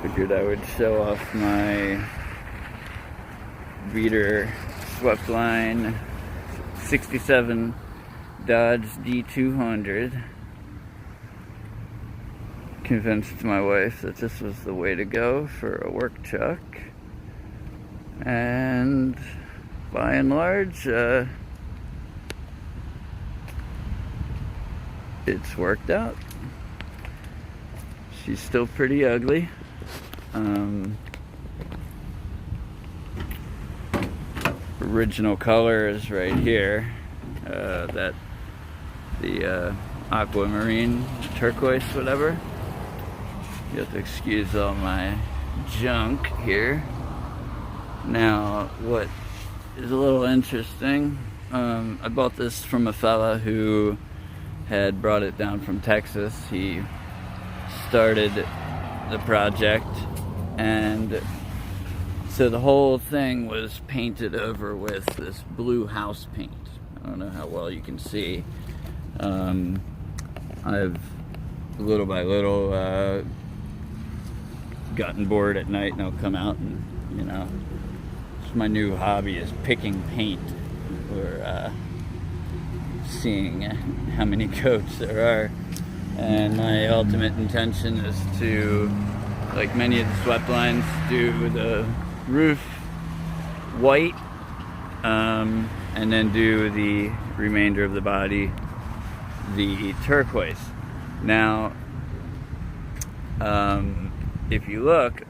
Figured I would show off my beater Sweptline 67 Dodge D200. Convinced my wife that this was the way to go for a work truck, and by and large it's worked out. She's still pretty ugly. Original color is right here. The aquamarine, turquoise, whatever. You have to excuse all my junk here. Now, what is a little interesting, I bought this from a fella who had brought it down from Texas. He started the project, and so the whole thing was painted over with this blue house paint. I don't know how well you can see. I've little by little gotten bored at night, and I'll come out and, you know, it's my new hobby, is picking paint, or seeing how many coats there are. And my ultimate intention is to, like many of the Sweptlines, do the roof white, and then do the remainder of the body the turquoise. Now, if you look,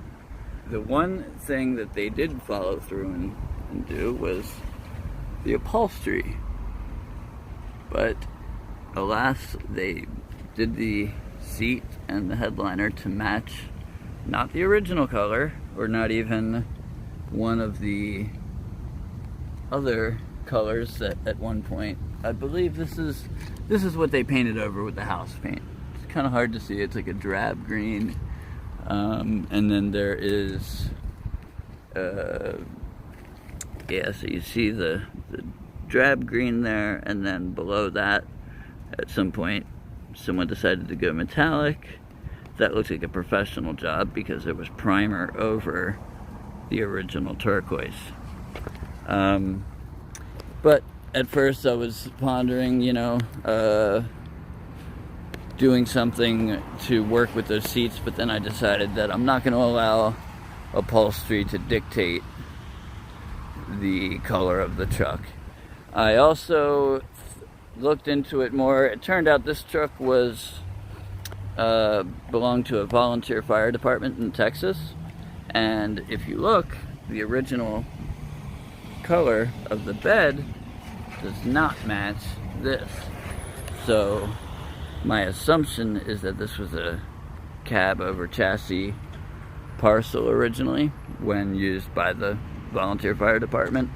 the one thing that they did follow through and do was the upholstery. But alas, they did the seat and the headliner to match not the original color, or not even one of the other colors that at one point, I believe this is what they painted over with the house paint. It's kind of hard to see. It's like a drab green, and then there is so you see the drab green there, and then below that, at some point, someone decided to go metallic. That looks like a professional job because it was primer over the original turquoise. But at first I was pondering, you know, doing something to work with those seats, but then I decided that I'm not going to allow upholstery to dictate the color of the truck. I also looked into it more. It turned out this truck was belonged to a volunteer fire department in Texas, and if you look, the original color of the bed does not match this. So my assumption is that this was a cab over chassis parcel originally when used by the volunteer fire department,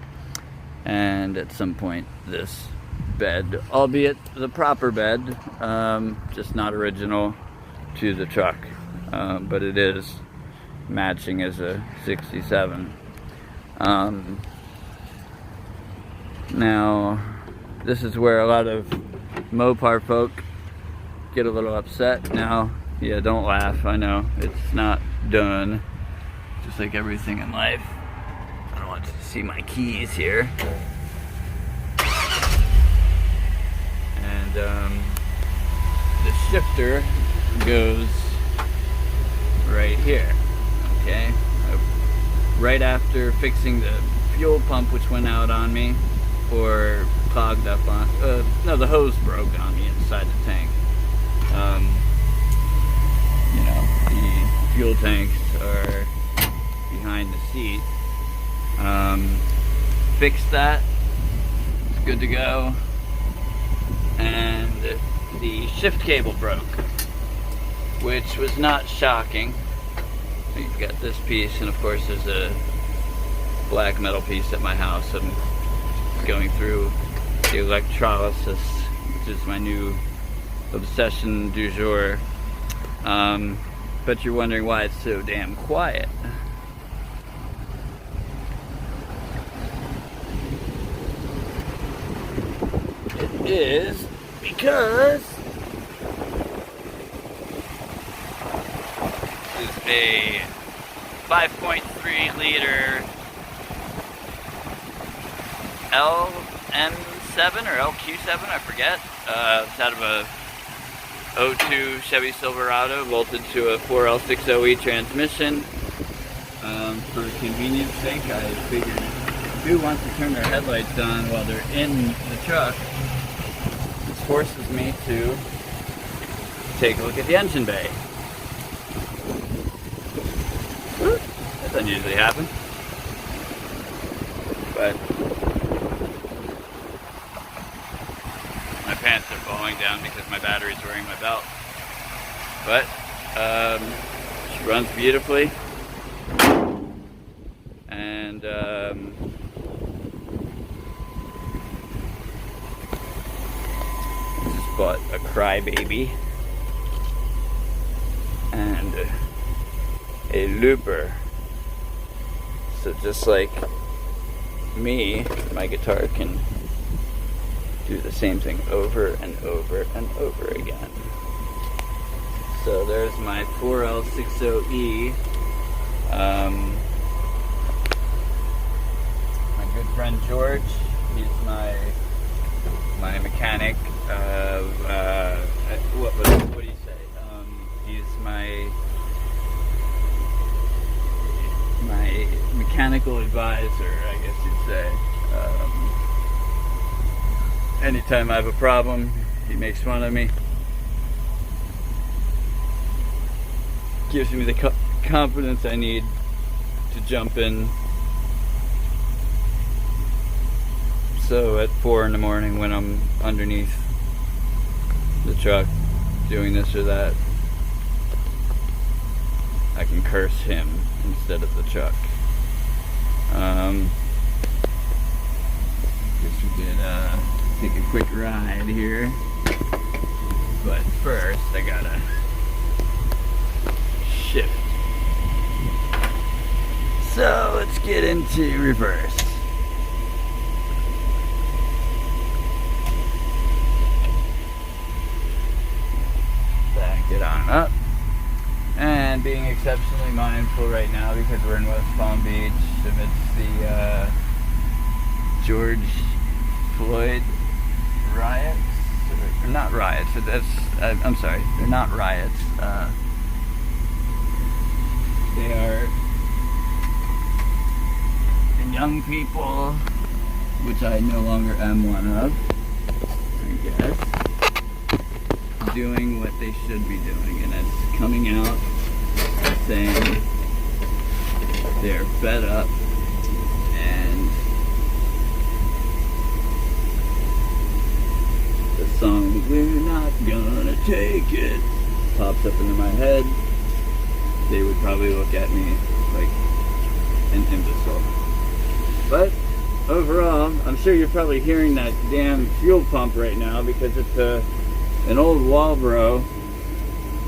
and at some point this bed, albeit the proper bed, just not original to the truck, but it is matching as a 67. Now, this is where a lot of Mopar folk get a little upset. Now, yeah, don't laugh, I know, it's not done. Just like everything in life. I don't want you to see my keys here. And the shifter goes right here, okay? Right after fixing the fuel pump, which went out on me, or clogged up on, no, the hose broke on me inside the tank. You know, the fuel tanks are behind the seat. Fixed that, it's good to go. And the shift cable broke, which was not shocking. You've got this piece, and of course there's a black metal piece at my house. I'm going through the electrolysis, which is my new obsession du jour. But you're wondering why it's so damn quiet. It is because this is a 5.3 liter LM7 or LQ7, I forget. It's out of a 02 Chevy Silverado, bolted to a 4L60E transmission. For convenience sake, I figured who wants to turn their headlights on while they're in the truck? This forces me to take a look at the engine bay. That doesn't usually happen. But my pants are falling down because my battery's wearing my belt. But she runs beautifully. And just bought a crybaby and a looper. So just like me, my guitar can do the same thing over and over and over again. So there's my 4L60E. My good friend George, he's my mechanic of what do you say? He's my mechanical advisor, I guess you'd say. Anytime I have a problem, he makes fun of me. Gives me the confidence I need to jump in. So at 4 in the morning when I'm underneath the truck doing this or that, I can curse him instead of the truck. Guess we could take a quick ride here. But first I gotta shift. So let's get into reverse. Back it on up. And being exceptionally mindful right now because we're in West Palm Beach amidst the George Floyd riots. Or not riots, I'm sorry, they're not riots. They are young people, which I no longer am one of, I guess, doing what they should be doing, and it's coming out saying they're fed up and the song "We're Not Gonna Take It" pops up into my head. They would probably look at me like an imbecile. But overall, I'm sure you're probably hearing that damn fuel pump right now because it's an old Walbro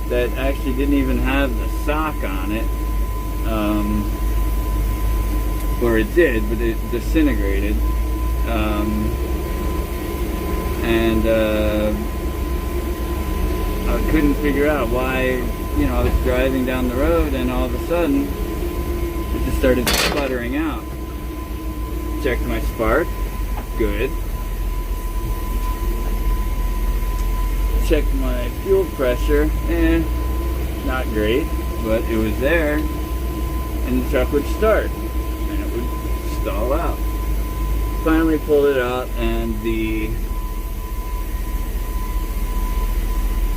that actually didn't even have the sock on it. Or it did, but it disintegrated. I couldn't figure out why, I was driving down the road and all of a sudden it just started sputtering out. Checked my spark, good. Checked my fuel pressure, not great, but it was there, and the truck would start, and it would stall out. Finally pulled it out, and the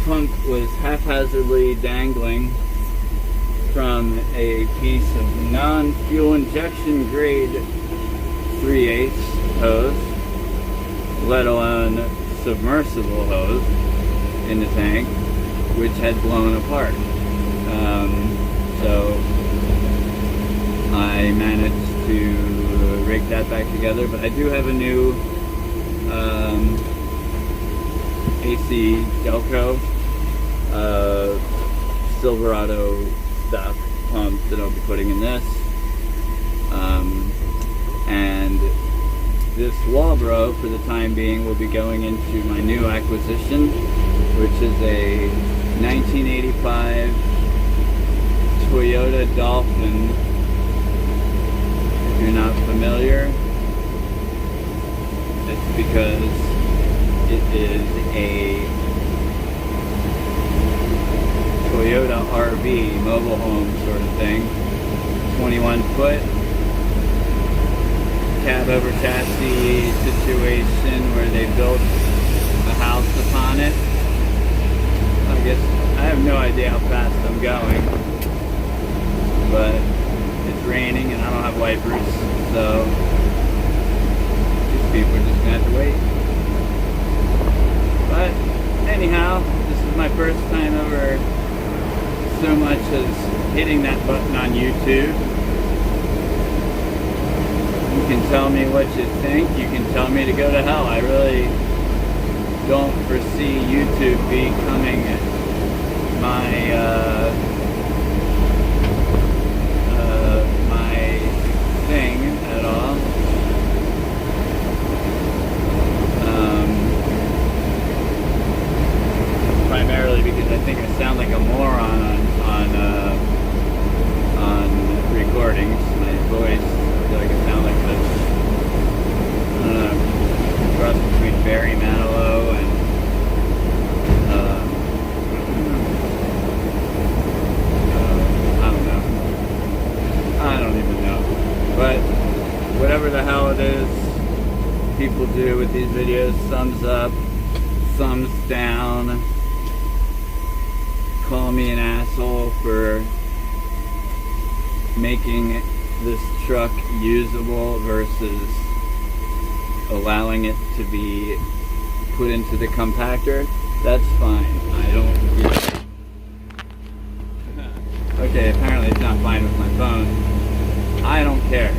pump was haphazardly dangling from a piece of non-fuel injection grade 3/8 hose, let alone submersible hose in the tank, which had blown apart. So I managed to rig that back together, but I do have a new AC Delco Silverado stock pump that I'll be putting in this. And this Walbro, for the time being, will be going into my new acquisition, which is a 1985 Toyota Dolphin you're not familiar, it's because it is a Toyota RV, mobile home sort of thing. 21 foot cab over chassis situation where they built a house upon it. I guess I have no idea how fast I'm going, but it's raining and I don't have wipers, so these people are just gonna have to wait. But anyhow, this is my first time ever so much as hitting that button on YouTube. You can tell me what you think. You can tell me to go to hell. I really don't foresee YouTube becoming my my thing at all. Primarily because I think I sound like a moron on recordings. My voice, I feel like I sound like this, I don't know, cross between Barry Manilow and I don't even know. But whatever the hell it is people do with these videos, thumbs up, thumbs down, call me an asshole for making this truck usable versus allowing it to be put into the compactor. That's fine. I don't get it. Okay, apparently it's not fine with my phone. I don't care.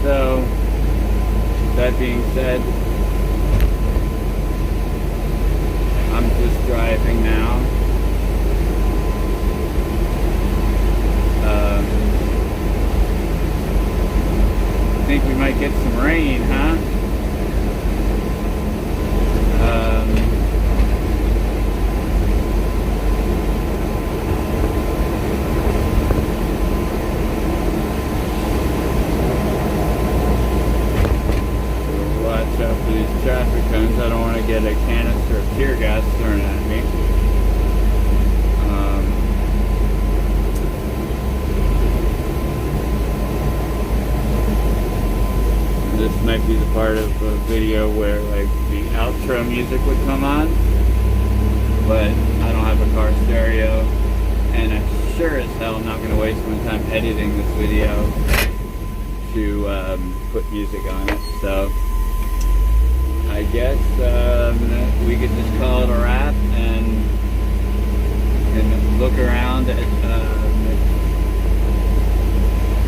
So, that being said, I'm just driving now. I think we might get some rain, huh? Watch out for these traffic cones. I don't want to get a canister of tear gas thrown at me. This might be the part of the video where like the outro music would come on, but I don't have a car stereo, and I'm sure as hell not going to waste my time editing this video to put music on it. So I guess we could just call it a wrap and look around at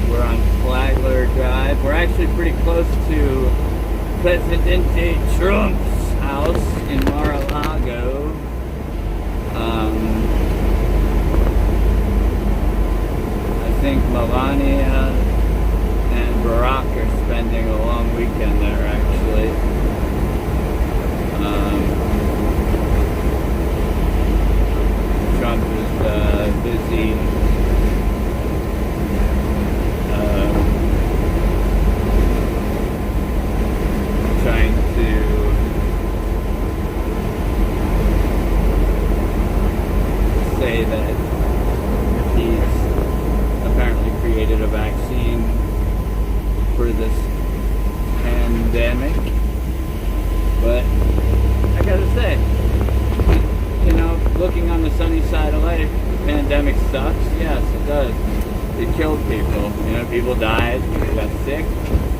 we're on Flagler Drive. We're actually pretty close to Presidente Trump's house in Mar-a-Lago. I think Melania and Barack are spending a long weekend there, actually. Trump is busy trying to say that he's apparently created a vaccine for this pandemic. But I gotta say, you know, looking on the sunny side of life, the pandemic sucks. Yes, it does. It killed people. You know, people died, people got sick.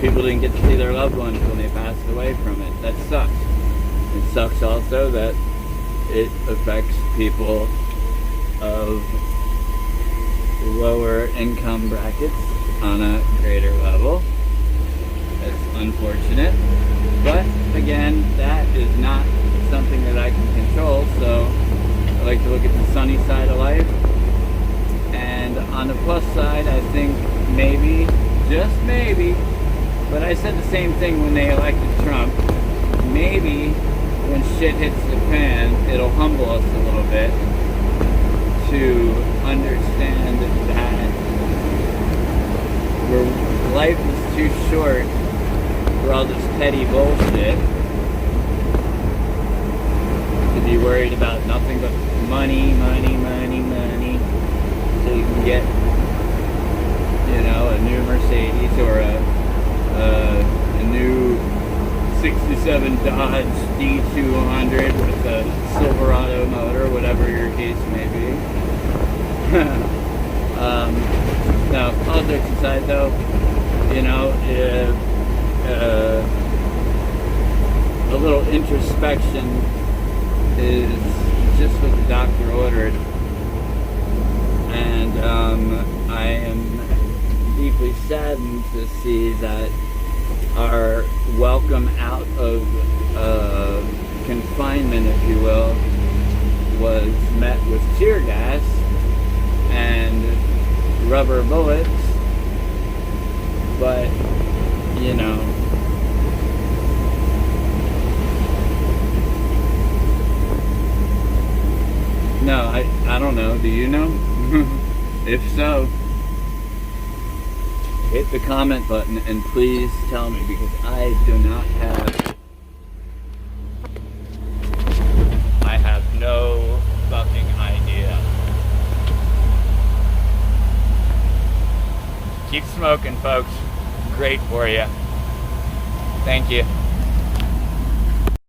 People didn't get to see their loved ones when they passed away from it. That sucks. It sucks also that it affects people of lower income brackets on a greater level. That's unfortunate. But again, that is not something that I can control, so I like to look at the sunny side of life. And on the plus side, I think maybe, just maybe, but I said the same thing when they elected Trump, maybe when shit hits the fan, it'll humble us a little bit to understand that where life is too short for all this petty bullshit, to be worried about nothing but money, money, money, money, so you can get, you know, a new Mercedes or a new 67 Dodge D200 with a Silverado motor, whatever your case may be. No, politics aside though, you know, a little introspection is just what the doctor ordered, and I am deeply saddened to see that our welcome out of confinement, if you will, was met with tear gas and rubber bullets. But, you know, no, I don't know. Do you know? If so, hit the comment button and please tell me, because I do not have, I have no fucking idea. Keep smoking, folks. Great for you. Thank you.